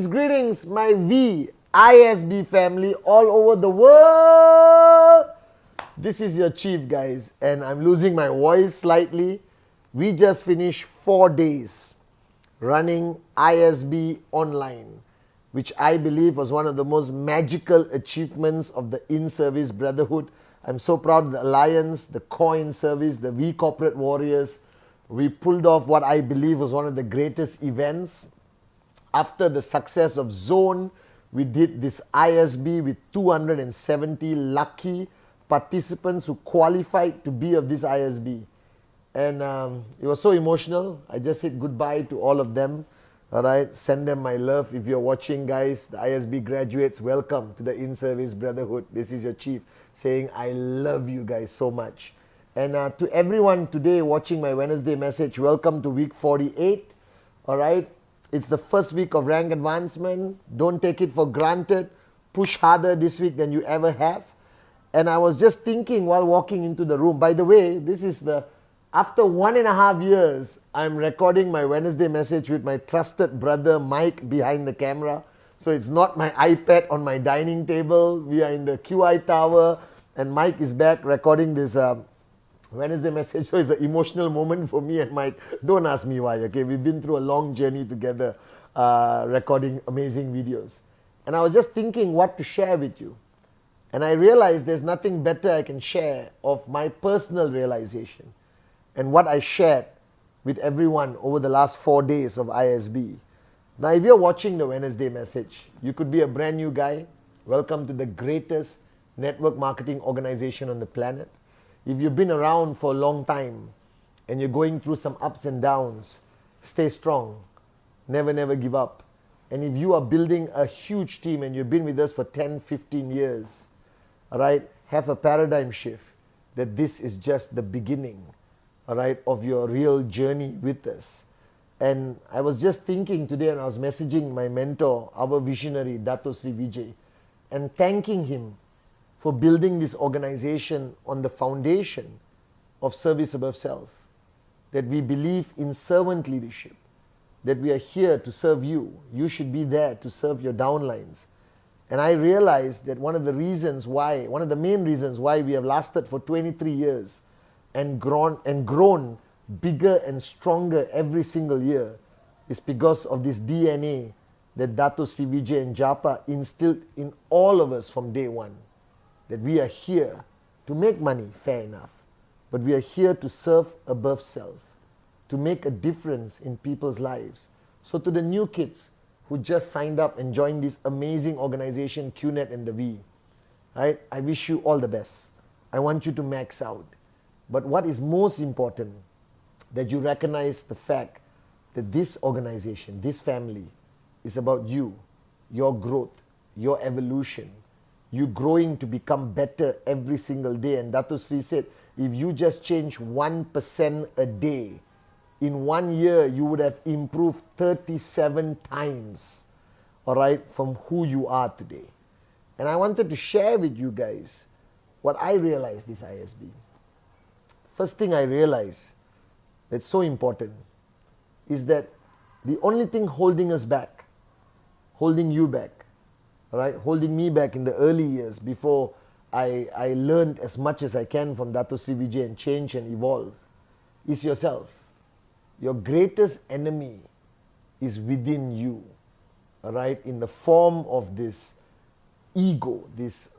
Greetings, my VISB family all over the world. This is your chief, guys, and I'm losing my voice slightly. We just finished 4 days running ISB online, which I believe was one of the most magical achievements of the in-service brotherhood. I'm so proud of the Alliance, the core in-service, the V Corporate Warriors. We pulled off what I believe was one of the greatest events. After the success of Zone, we did this ISB with 270 lucky participants who qualified to be of this ISB. And it was so emotional. I just said goodbye to all of them. All right, send them my love. If you're watching, guys, the ISB graduates, welcome to the in-service brotherhood. This is your chief saying I love you guys so much. And to everyone today watching my Wednesday message, welcome to week 48. All right, it's the first week of rank advancement. Don't take it for granted. Push harder this week than you ever have. And I was just thinking while walking into the room, by the way, this is after 1.5 years, I'm recording my Wednesday message with my trusted brother Mike behind the camera. So it's not my iPad on my dining table. We are in the QI tower and Mike is back recording this Wednesday message. So it's an emotional moment for me and Mike. Don't ask me why, okay? We've been through a long journey together recording amazing videos. And I was just thinking what to share with you. And I realized there's nothing better I can share of my personal realization and what I shared with everyone over the last 4 days of ISB. Now, if you're watching the Wednesday message, you could be a brand new guy. Welcome to the greatest network marketing organization on the planet. If you've been around for a long time and you're going through some ups and downs, stay strong. Never give up. And if you are building a huge team and you've been with us for 10, 15 years, all right, have a paradigm shift that this is just the beginning, all right, of your real journey with us. And I was just thinking today, and I was messaging my mentor, our visionary, Dato Sri Vijay, and thanking him for building this organization on the foundation of service above self, that we believe in servant leadership, that we are here to serve you. You should be there to serve your downlines. And I realized that one of the main reasons why we have lasted for 23 years and grown bigger and stronger every single year is because of this DNA that Dato Sri Vijay and Japa instilled in all of us from day one. That we are here to make money, fair enough, but we are here to serve above self, to make a difference in people's lives. So to the new kids who just signed up and joined this amazing organization, Qnet and the V, right? I wish you all the best. I want you to max out. But what is most important, that you recognize the fact that this organization, this family, is about you, your growth, your evolution, you growing to become better every single day. And Dato Sri said, if you just change 1% a day, in 1 year, you would have improved 37 times, all right, from who you are today. And I wanted to share with you guys what I realized this ISB. First thing I realized that's so important is that the only thing holding us back, holding you back, all right, holding me back in the early years before I learned as much as I can from Dato Sri Vijay and change and evolve, is yourself. Your greatest enemy is within you, all right, in the form of this ego, this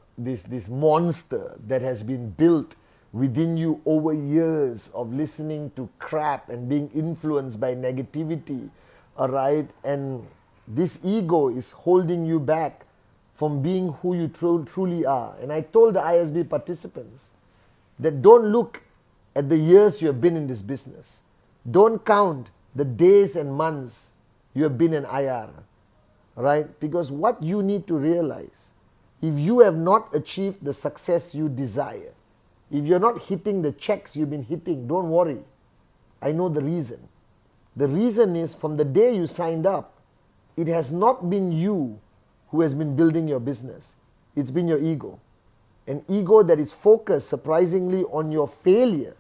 monster that has been built within you over years of listening to crap and being influenced by negativity, all right? And this ego is holding you back from being who you truly are. And I told the ISB participants that don't look at the years you have been in this business. Don't count the days and months you have been in IR. Right? Because what you need to realize, if you have not achieved the success you desire, if you're not hitting the checks you've been hitting, don't worry. I know the reason. The reason is from the day you signed up, it has not been you who has been building your business. It's been your ego. An ego that is focused surprisingly on your failure,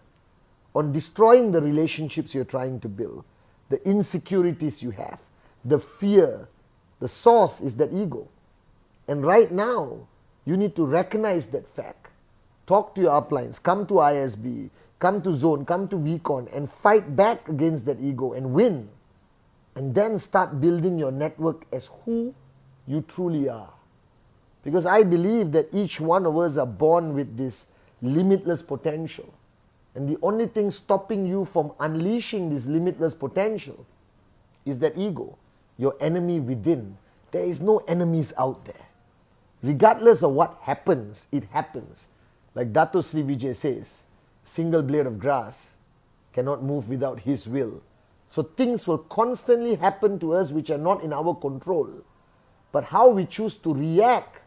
on destroying the relationships you're trying to build, the insecurities you have, the fear. The source is that ego. And right now, you need to recognize that fact. Talk to your uplines, come to ISB, come to Zone, come to VCon and fight back against that ego and win. And then start building your network as who you truly are. Because I believe that each one of us are born with this limitless potential. And the only thing stopping you from unleashing this limitless potential is that ego, your enemy within. There is no enemies out there. Regardless of what happens, it happens. Like Dato Sri Vijay says, single blade of grass cannot move without his will. So things will constantly happen to us which are not in our control. But how we choose to react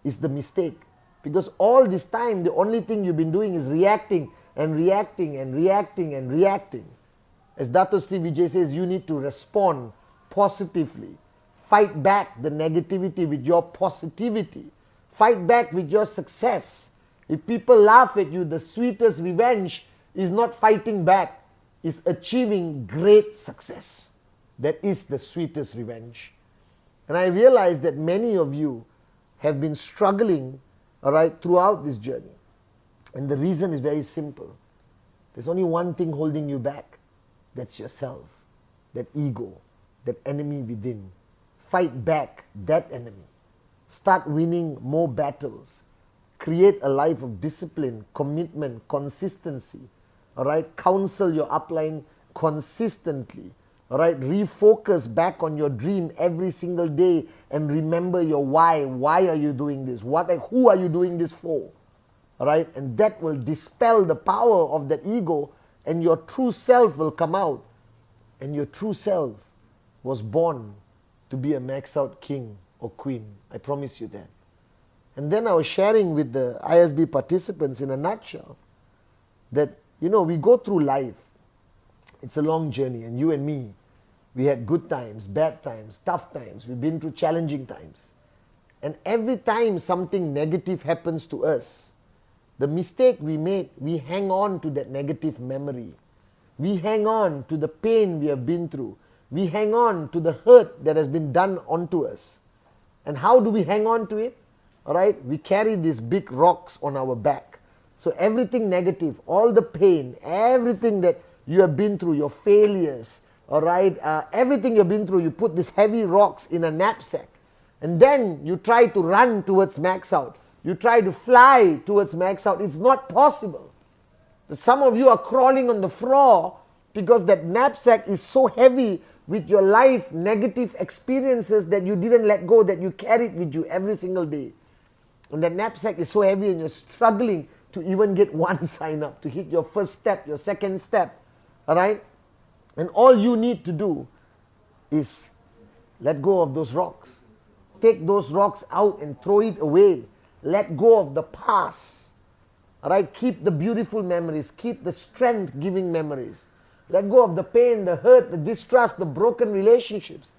is the mistake. Because all this time, the only thing you've been doing is reacting and reacting and reacting and reacting. As Dato Sri Vijay says, you need to respond positively. Fight back the negativity with your positivity. Fight back with your success. If people laugh at you, the sweetest revenge is not fighting back, is achieving great success. That is the sweetest revenge. And I realize that many of you have been struggling, all right, throughout this journey. And the reason is very simple. There's only one thing holding you back. That's yourself, that ego, that enemy within. Fight back that enemy. Start winning more battles. Create a life of discipline, commitment, consistency. All right, counsel your upline consistently. All right, refocus back on your dream every single day and remember your why. Why are you doing this? Who are you doing this for? All right, and that will dispel the power of that ego and your true self will come out. And your true self was born to be a max out king or queen. I promise you that. And then I was sharing with the ISB participants in a nutshell that, you know, we go through life. It's a long journey, and you and me, we had good times, bad times, tough times. We've been through challenging times. And every time something negative happens to us, the mistake we make, we hang on to that negative memory. We hang on to the pain we have been through. We hang on to the hurt that has been done onto us. And how do we hang on to it? All right, we carry these big rocks on our back. So everything negative, all the pain, everything that you have been through, your failures, all right, everything you've been through, you put these heavy rocks in a knapsack. And then you try to run towards max out. You try to fly towards max out. It's not possible. Some of you are crawling on the floor because that knapsack is so heavy with your life negative experiences that you didn't let go, that you carried with you every single day. And that knapsack is so heavy and you're struggling to even get one sign up, to hit your first step, your second step. All right? And all you need to do is let go of those rocks. Take those rocks out and throw it away. Let go of the past. All right? Keep the beautiful memories. Keep the strength-giving memories. Let go of the pain, the hurt, the distrust, the broken relationships.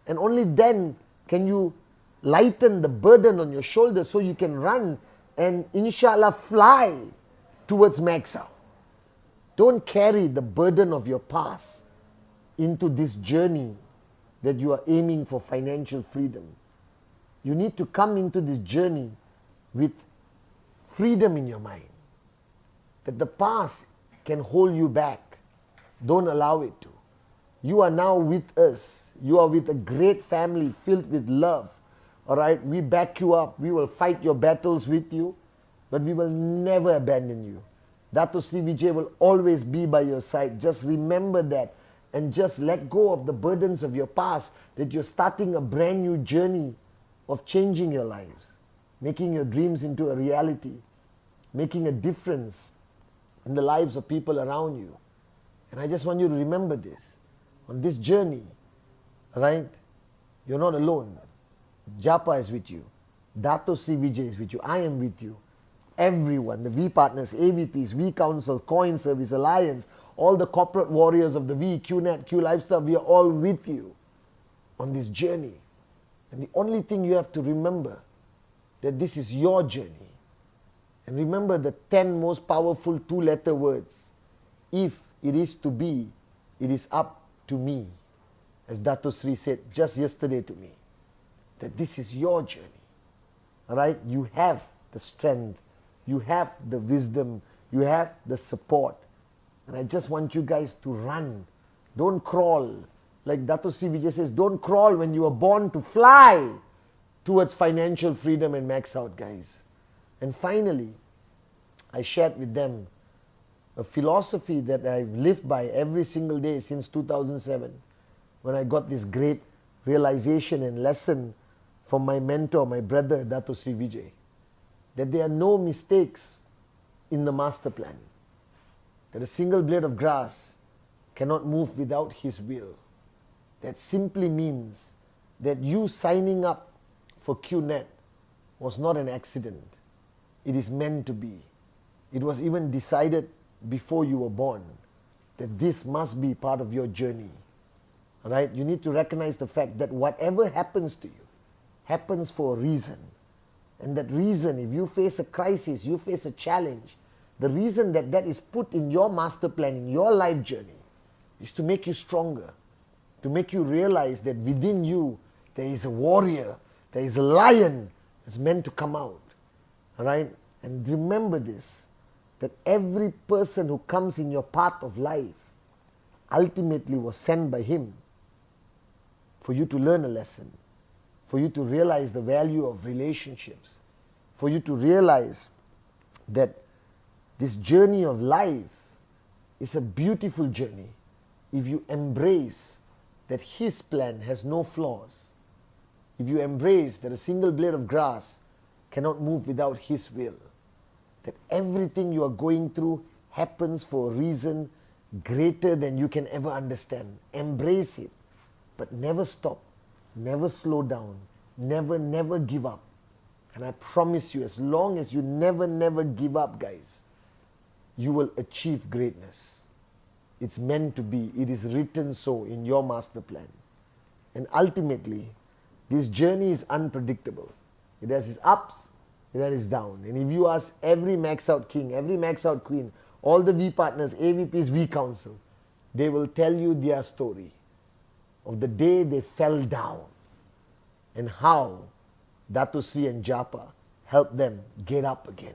And only then can you lighten the burden on your shoulders so you can run and inshallah fly towards max out. Don't carry the burden of your past into this journey that you are aiming for financial freedom. You need to come into this journey with freedom in your mind. That the past can hold you back. Don't allow it to. You are now with us. You are with a great family filled with love. All right, we back you up. We will fight your battles with you, but we will never abandon you. Dato Sri Vijay will always be by your side. Just remember that and just let go of the burdens of your past, that you're starting a brand new journey of changing your lives, making your dreams into a reality, making a difference in the lives of people around you. And I just want you to remember this. On this journey, right? You're not alone. Japa is with you. Dato Sri Vijay is with you. I am with you. Everyone, the V partners, AVPs, V Council, Coin Service, Alliance, all the corporate warriors of the V, Qnet, Q Lifestyle, we are all with you on this journey. And the only thing you have to remember, that this is your journey. And remember the 10 most powerful 2-letter words. If it is to be, it is up to me. As Dato Sri said just yesterday to me, that this is your journey. All right? You have the strength. You have the wisdom. You have the support. And I just want you guys to run. Don't crawl. Like Dato Sri Vijay says, don't crawl when you were born to fly towards financial freedom and max out, guys. And finally, I shared with them a philosophy that I've lived by every single day since 2007, when I got this great realization and lesson from my mentor, my brother, Dato Sri Vijay, that there are no mistakes in the master plan, that a single blade of grass cannot move without his will. That simply means that you signing up for Qnet was not an accident. It is meant to be. It was even decided before you were born that this must be part of your journey. All right? You need to recognize the fact that whatever happens to you happens for a reason. And that reason, if you face a crisis, you face a challenge, the reason that that is put in your master plan, in your life journey, is to make you stronger, to make you realize that within you there is a warrior, there is a lion that's meant to come out. All right? And remember this, that every person who comes in your path of life ultimately was sent by him for you to learn a lesson, for you to realize the value of relationships, for you to realize that this journey of life is a beautiful journey if you embrace that his plan has no flaws. If you embrace that a single blade of grass cannot move without his will. That everything you are going through happens for a reason greater than you can ever understand. Embrace it, but never stop, never slow down, never give up. And I promise you, as long as you never give up, guys, you will achieve greatness. It's meant to be. It is written so in your master plan. And ultimately, this journey is unpredictable. It has its ups, it has its downs. And if you ask every max out king, every max out queen, all the V partners, AVPs, V Council, they will tell you their story of the day they fell down and how Dato Sri and Japa helped them get up again.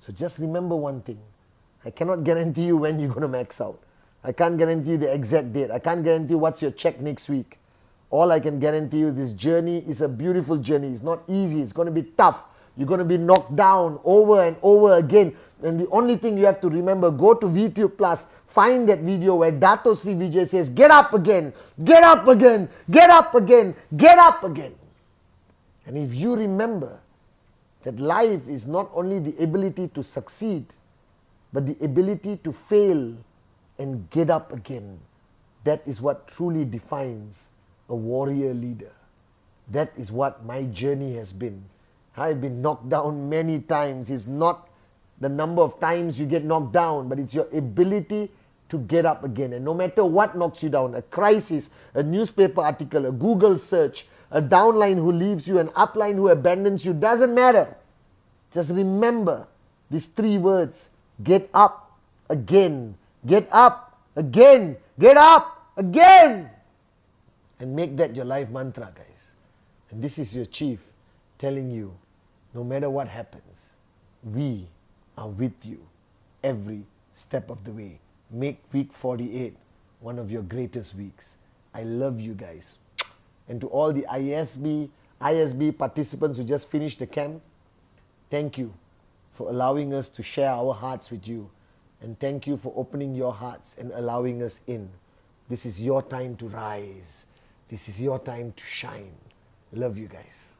So just remember one thing. I cannot guarantee you when you're going to max out. I can't guarantee you the exact date. I can't guarantee you what's your check next week. All I can guarantee you, this journey is a beautiful journey. It's not easy. It's going to be tough. You're going to be knocked down over and over again. And the only thing you have to remember, go to VTube Plus, find that video where Dato Sri Vijay says, get up again, get up again, get up again, get up again. And if you remember that life is not only the ability to succeed, but the ability to fail and get up again, that is what truly defines a warrior leader. That is what my journey has been. I've been knocked down many times. It's not the number of times you get knocked down, but it's your ability to get up again. And no matter what knocks you down, a crisis, a newspaper article, a Google search, a downline who leaves you, an upline who abandons you, doesn't matter. Just remember these 3 words: get up again, get up again, get up again. And make that your life mantra, guys. And this is your chief telling you, no matter what happens, we are with you every step of the way. Make week 48 one of your greatest weeks. I love you guys. And to all the ISB participants who just finished the camp, thank you for allowing us to share our hearts with you. And thank you for opening your hearts and allowing us in. This is your time to rise. This is your time to shine. Love you guys.